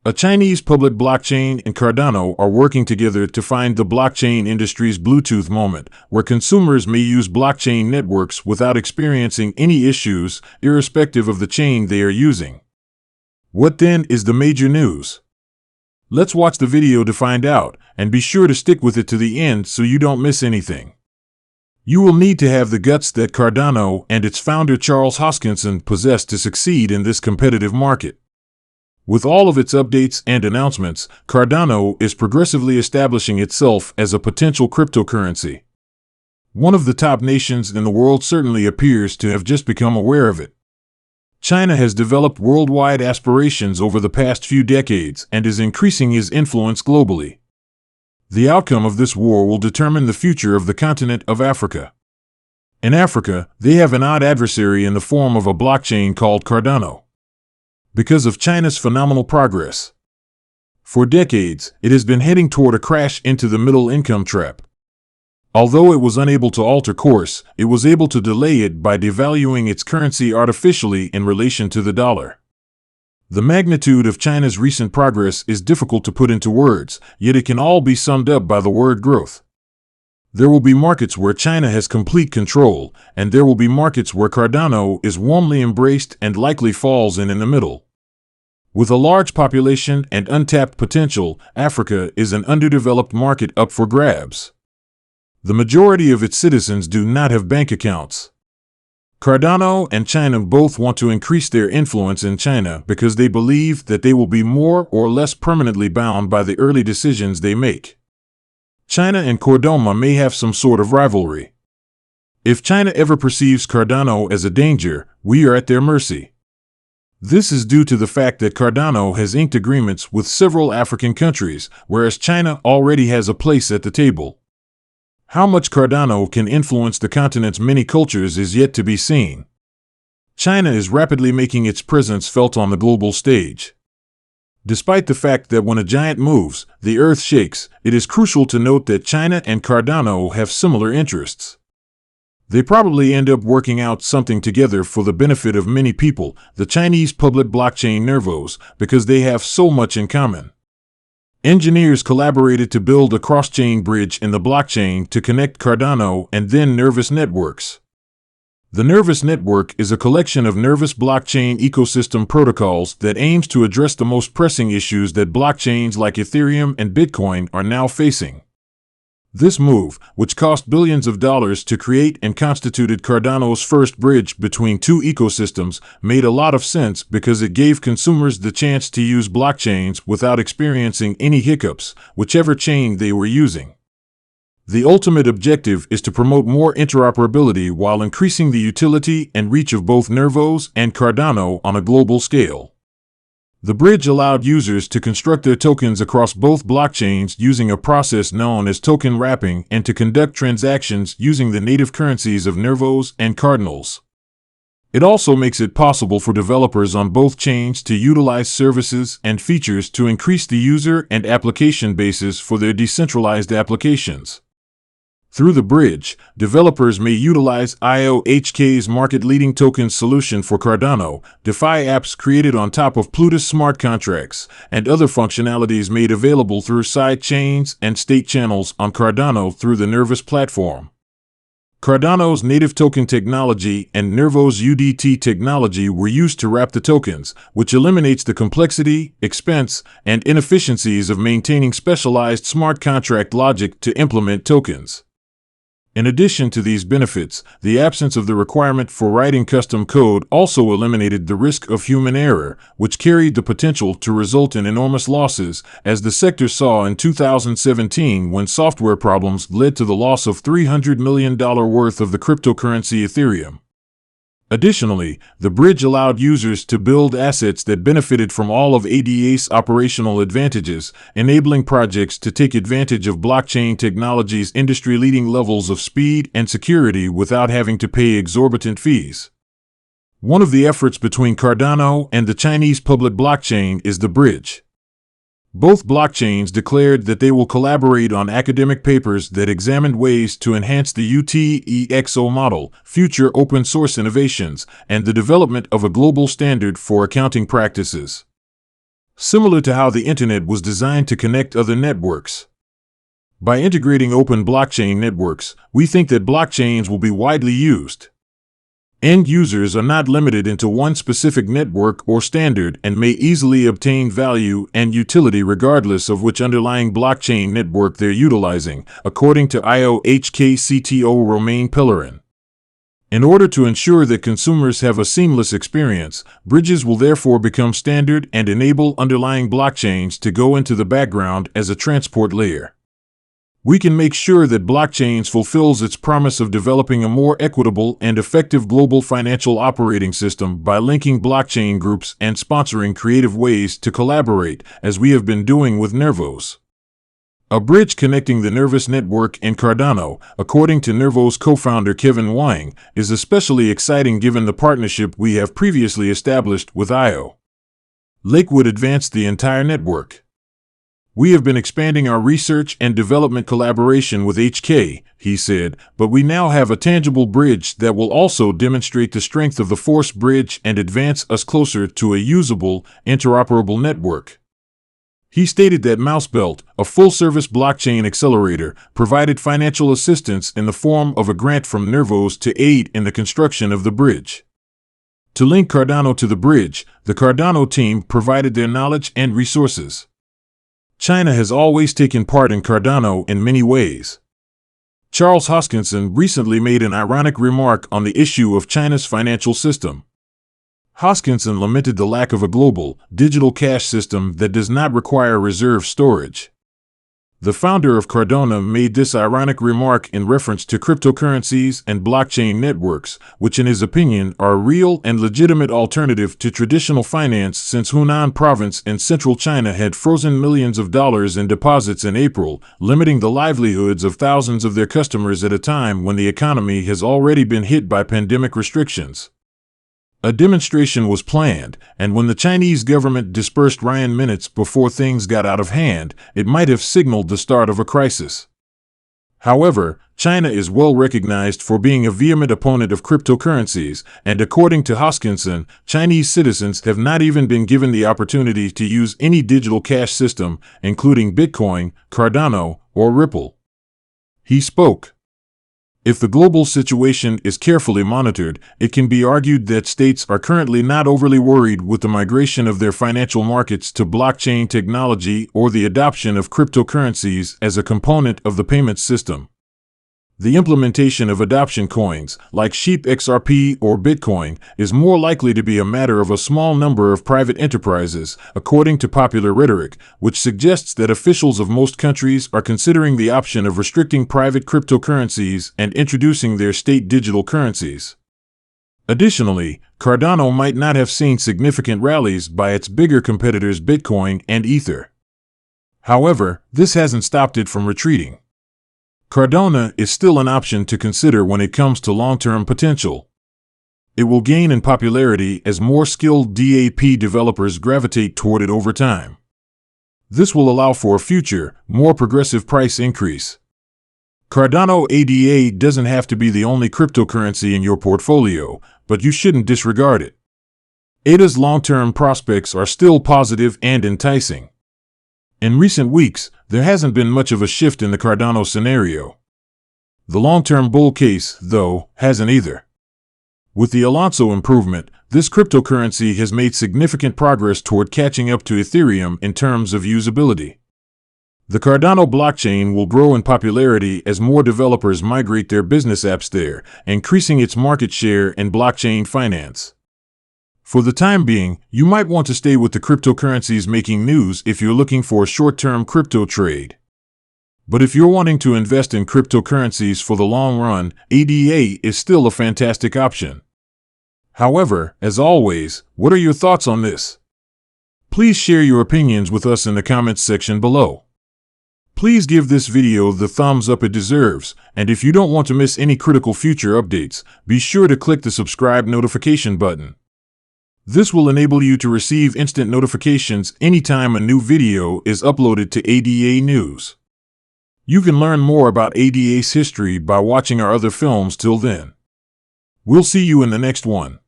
A Chinese public blockchain and Cardano are working together to find the blockchain industry's Bluetooth moment, where consumers may use blockchain networks without experiencing any issues, irrespective of the chain they are using. What then is the major news? Let's watch the video to find out, and be sure to stick with it to the end so you don't miss anything. You will need to have the guts that Cardano and its founder Charles Hoskinson possess to succeed in this competitive market. With all of its updates and announcements, Cardano is progressively establishing itself as a potential cryptocurrency. One of the top nations in the world certainly appears to have just become aware of it. China has developed worldwide aspirations over the past few decades and is increasing its influence globally. The outcome of this war will determine the future of the continent of Africa. In Africa, they have an odd adversary in the form of a blockchain called Cardano. Because of China's phenomenal progress. For decades, it has been heading toward a crash into the middle-income trap. Although it was unable to alter course, it was able to delay it by devaluing its currency artificially in relation to the dollar. The magnitude of China's recent progress is difficult to put into words, yet it can all be summed up by the word growth. There will be markets where China has complete control, and there will be markets where Cardano is warmly embraced and likely falls in the middle. With a large population and untapped potential, Africa is an underdeveloped market up for grabs. The majority of its citizens do not have bank accounts. Cardano and China both want to increase their influence in China because they believe that they will be more or less permanently bound by the early decisions they make. China and Cardano may have some sort of rivalry. If China ever perceives Cardano as a danger, we are at their mercy. This is due to the fact that Cardano has inked agreements with several African countries, whereas China already has a place at the table. How much Cardano can influence the continent's many cultures is yet to be seen. China is rapidly making its presence felt on the global stage. Despite the fact that when a giant moves, the earth shakes, it is crucial to note that China and Cardano have similar interests. They probably end up working out something together for the benefit of many people, the Chinese public blockchain nervos, because they have so much in common. Engineers collaborated to build a cross-chain bridge in the blockchain to connect Cardano and then Nervous networks. The Nervous network is a collection of Nervous blockchain ecosystem protocols that aims to address the most pressing issues that blockchains like Ethereum and Bitcoin are now facing. This move, which cost billions of dollars to create and constituted Cardano's first bridge between two ecosystems, made a lot of sense because it gave consumers the chance to use blockchains without experiencing any hiccups, whichever chain they were using. The ultimate objective is to promote more interoperability while increasing the utility and reach of both Nervos and Cardano on a global scale. The bridge allowed users to construct their tokens across both blockchains using a process known as token wrapping and to conduct transactions using the native currencies of Nervos and Cardinals. It also makes it possible for developers on both chains to utilize services and features to increase the user and application bases for their decentralized applications. Through the bridge, developers may utilize IOHK's market-leading token solution for Cardano, DeFi apps created on top of Plutus smart contracts, and other functionalities made available through side chains and state channels on Cardano through the Nervous platform. Cardano's native token technology and Nervo's UDT technology were used to wrap the tokens, which eliminates the complexity, expense, and inefficiencies of maintaining specialized smart contract logic to implement tokens. In addition to these benefits, the absence of the requirement for writing custom code also eliminated the risk of human error, which carried the potential to result in enormous losses, as the sector saw in 2017 when software problems led to the loss of $300 million worth of the cryptocurrency Ethereum. Additionally, the bridge allowed users to build assets that benefited from all of ADA's operational advantages, enabling projects to take advantage of blockchain technology's industry-leading levels of speed and security without having to pay exorbitant fees. One of the efforts between Cardano and the Chinese public blockchain is the bridge. Both blockchains declared that they will collaborate on academic papers that examined ways to enhance the UTXO model, future open source innovations, and the development of a global standard for accounting practices. similar to how the internet was designed to connect other networks. By integrating open blockchain networks, we think that blockchains will be widely used. End users are not limited into one specific network or standard and may easily obtain value and utility regardless of which underlying blockchain network they're utilizing, according to OMG CTO Romain Pillarin. In order to ensure that consumers have a seamless experience, bridges will therefore become standard and enable underlying blockchains to go into the background as a transport layer. We can make sure that blockchains fulfills its promise of developing a more equitable and effective global financial operating system by linking blockchain groups and sponsoring creative ways to collaborate, as we have been doing with Nervos. A bridge connecting the Nervos network and Cardano, according to Nervos co-founder Kevin Wang, is especially exciting given the partnership we have previously established with IO. Lakewood advanced the entire network. We have been expanding our research and development collaboration with HK, he said, but we now have a tangible bridge that will also demonstrate the strength of the Force bridge and advance us closer to a usable, interoperable network. He stated that Mousebelt, a full-service blockchain accelerator, provided financial assistance in the form of a grant from Nervos to aid in the construction of the bridge. To link Cardano to the bridge, the Cardano team provided their knowledge and resources. China has always taken part in Cardano in many ways. Charles Hoskinson recently made an ironic remark on the issue of China's financial system. Hoskinson lamented the lack of a global, digital cash system that does not require reserve storage. The founder of Cardano made this ironic remark in reference to cryptocurrencies and blockchain networks, which in his opinion are a real and legitimate alternative to traditional finance since Hunan province in central China had frozen millions of dollars in deposits in April, limiting the livelihoods of thousands of their customers at a time when the economy has already been hit by pandemic restrictions. A demonstration was planned, and when the Chinese government dispersed Ryan minutes before things got out of hand, it might have signaled the start of a crisis. However, China is well recognized for being a vehement opponent of cryptocurrencies, and according to Hoskinson, Chinese citizens have not even been given the opportunity to use any digital cash system, including Bitcoin, Cardano, or Ripple. He spoke. If the global situation is carefully monitored, it can be argued that states are currently not overly worried with the migration of their financial markets to blockchain technology or the adoption of cryptocurrencies as a component of the payment system. The implementation of adoption coins, like SHIB XRP or Bitcoin, is more likely to be a matter of a small number of private enterprises, according to popular rhetoric, which suggests that officials of most countries are considering the option of restricting private cryptocurrencies and introducing their state digital currencies. Additionally, Cardano might not have seen significant rallies by its bigger competitors Bitcoin and Ether. However, this hasn't stopped it from retreating. Cardano is still an option to consider when it comes to long-term potential. It will gain in popularity as more skilled DAP developers gravitate toward it over time. This will allow for a future, more progressive price increase. Cardano ADA doesn't have to be the only cryptocurrency in your portfolio, but you shouldn't disregard it. ADA's long-term prospects are still positive and enticing. In recent weeks, there hasn't been much of a shift in the Cardano scenario. The long-term bull case, though, hasn't either. With the Alonso improvement, this cryptocurrency has made significant progress toward catching up to Ethereum in terms of usability. The Cardano blockchain will grow in popularity as more developers migrate their business apps there, increasing its market share in blockchain finance. For the time being, you might want to stay with the cryptocurrencies making news if you're looking for a short-term crypto trade. But if you're wanting to invest in cryptocurrencies for the long run, ADA is still a fantastic option. However, as always, what are your thoughts on this? Please share your opinions with us in the comments section below. Please give this video the thumbs up it deserves, and if you don't want to miss any critical future updates, be sure to click the subscribe notification button. This will enable you to receive instant notifications anytime a new video is uploaded to ADA News. You can learn more about ADA's history by watching our other films till then. We'll see you in the next one.